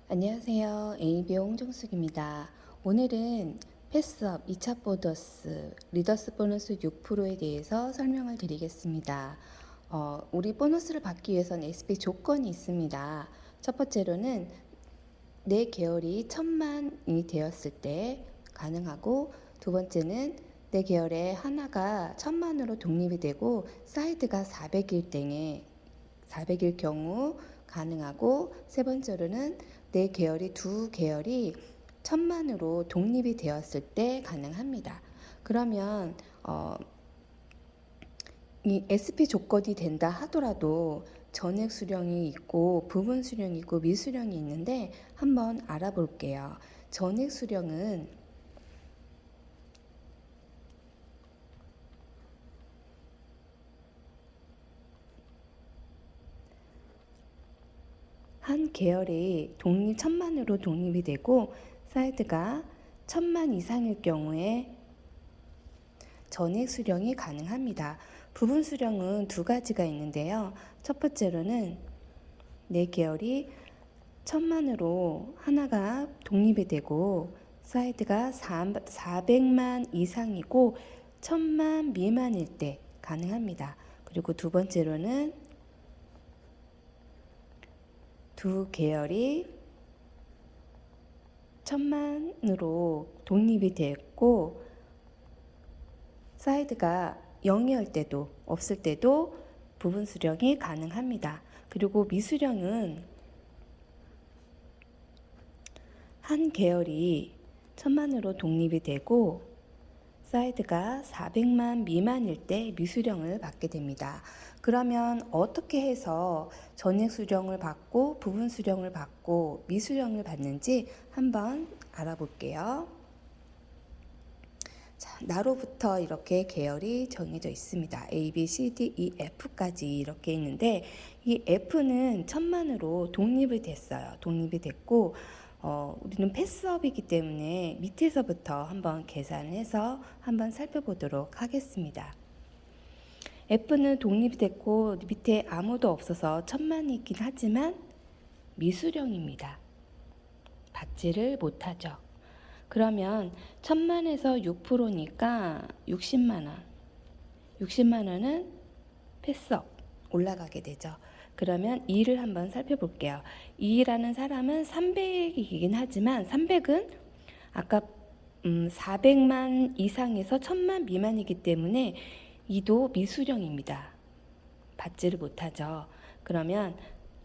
안녕하세요. ABO 홍정숙입니다. 오늘은 패스업 2차 보너스, 리더스 보너스 6%에 대해서 설명을 드리겠습니다. 우리 보너스를 받기 위해서는 SP 조건이 있습니다. 첫 번째로는 내 계열이 1000만이 되었을 때 가능하고, 두 번째는 내 계열에 하나가 1000만으로 독립이 되고 사이드가 400일 경우 가능하고, 세 번째로는 내 계열이 두 계열이 1000만으로 독립이 되었을 때 가능합니다. 그러면 이 SP 조건이 된다 하더라도 전액 수령이 있고 부분 수령이 있고 미수령이 있는데 한번 알아볼게요. 전액 수령은 한 계열이 1000만으로 독립이 되고 사이드가 1000만 이상일 경우에 전액 수령이 가능합니다. 부분 수령은 두 가지가 있는데요. 첫 번째로는 내 계열이 1000만으로 하나가 독립이 되고 사이드가 400만 이상이고 1000만 미만일 때 가능합니다. 그리고 두 번째로는 두 계열이 1000만으로 독립이 됐고 사이드가 0이할 때도 없을 때도 부분 수령이 가능합니다. 그리고 미수령은 한 계열이 1000만으로 독립이 되고 사이드가 400만 미만일 때 미수령을 받게 됩니다. 그러면 어떻게 해서 전액 수령을 받고 부분 수령을 받고 미수령을 받는지 한번 알아볼게요. 자, 나로부터 이렇게 계열이 정해져 있습니다. A, B, C, D, E, F까지 이렇게 있는데 이 F는 1000만으로 독립이 됐어요. 독립이 됐고 우리는 패스업이기 때문에 밑에서부터 한번 계산해서 한번 살펴보도록 하겠습니다. F는 독립이 됐고 밑에 아무도 없어서 1000만이긴 하지만 미수령입니다. 받지를 못하죠. 그러면 1000만에서 6%니까 60만원. 60만원은 패스업 올라가게 되죠. 그러면 2를 한번 살펴볼게요. 2라는 사람은 300이긴 하지만 300은 아까 400만 이상에서 1000만 미만이기 때문에 2도 미수령입니다. 받지를 못하죠. 그러면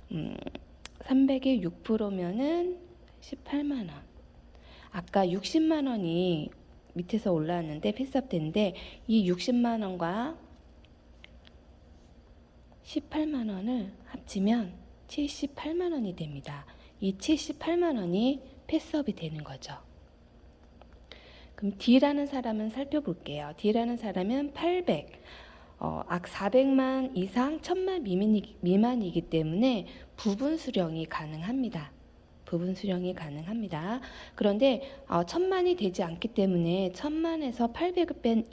300의 6%면은 18만원. 아까 60만원이 밑에서 올라왔는데 패스업 때인데 이 60만원과 18만원을 합치면 78만원이 됩니다. 이 78만원이 패스업이 되는 거죠. 그럼 D라는 사람은 살펴볼게요. D라는 사람은 800, 400만 이상 1000만 미만이기 때문에 부분 수령이 가능합니다. 부분 수령이 가능합니다. 그런데 1000만이 되지 않기 때문에 1000만에서 800을 뺀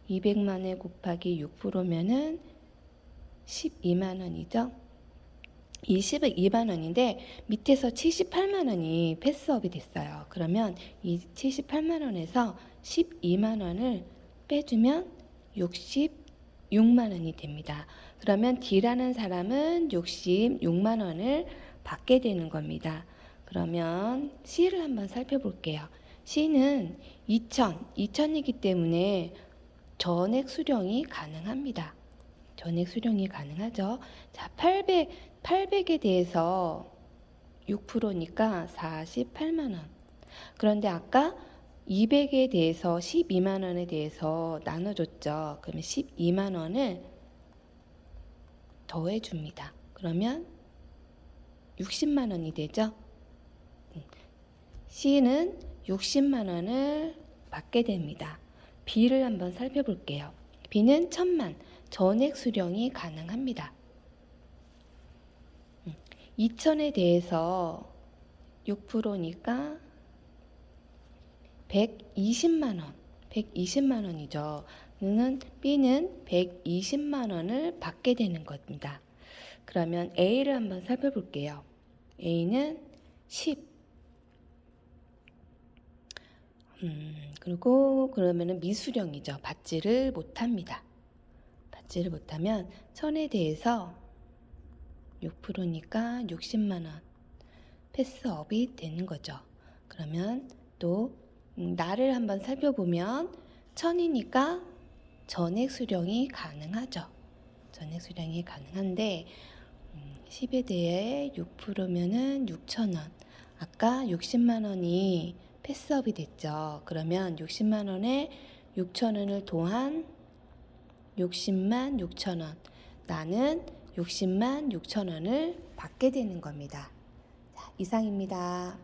200만에 곱하기 6%면은 12만원이죠. 이 12만원인데 밑에서 78만원이 패스업이 됐어요. 그러면 이 78만원에서 12만원을 빼주면 66만원이 됩니다. 그러면 D라는 사람은 66만원을 받게 되는 겁니다. 그러면 C를 한번 살펴볼게요. C는 2000이기 때문에 전액 수령이 가능합니다. 전액 수령이 가능하죠. 자, 800에 대해서 6%니까 48만원. 그런데 아까 200에 대해서 12만원에 대해서 나눠줬죠. 그러면 12만원을 더해줍니다. 그러면 60만원이 되죠. C는 60만원을 받게 됩니다. B를 한번 살펴볼게요. B는 1000만. 전액 수령이 가능합니다. 2000에 대해서 6%니까 120만원, 120만원이죠. B는 120만원을 받게 되는 겁니다. 그러면 A를 한번 살펴볼게요. A는 10. 그리고 그러면은 미수령이죠. 받지를 못합니다. 받지를 못하면 1000에 대해서 6%니까 60만 원 패스업이 되는 거죠. 그러면 또 나를 한번 살펴보면 1000이니까 전액 수령이 가능하죠. 전액 수령이 가능한데 10에 대해 6%면은 6,000원. 아까 60만 원이 패스업이 됐죠. 그러면 60만 원에 6,000원을 더한 60만 6천원. 나는 60만 6천원을 받게 되는 겁니다. 자, 이상입니다.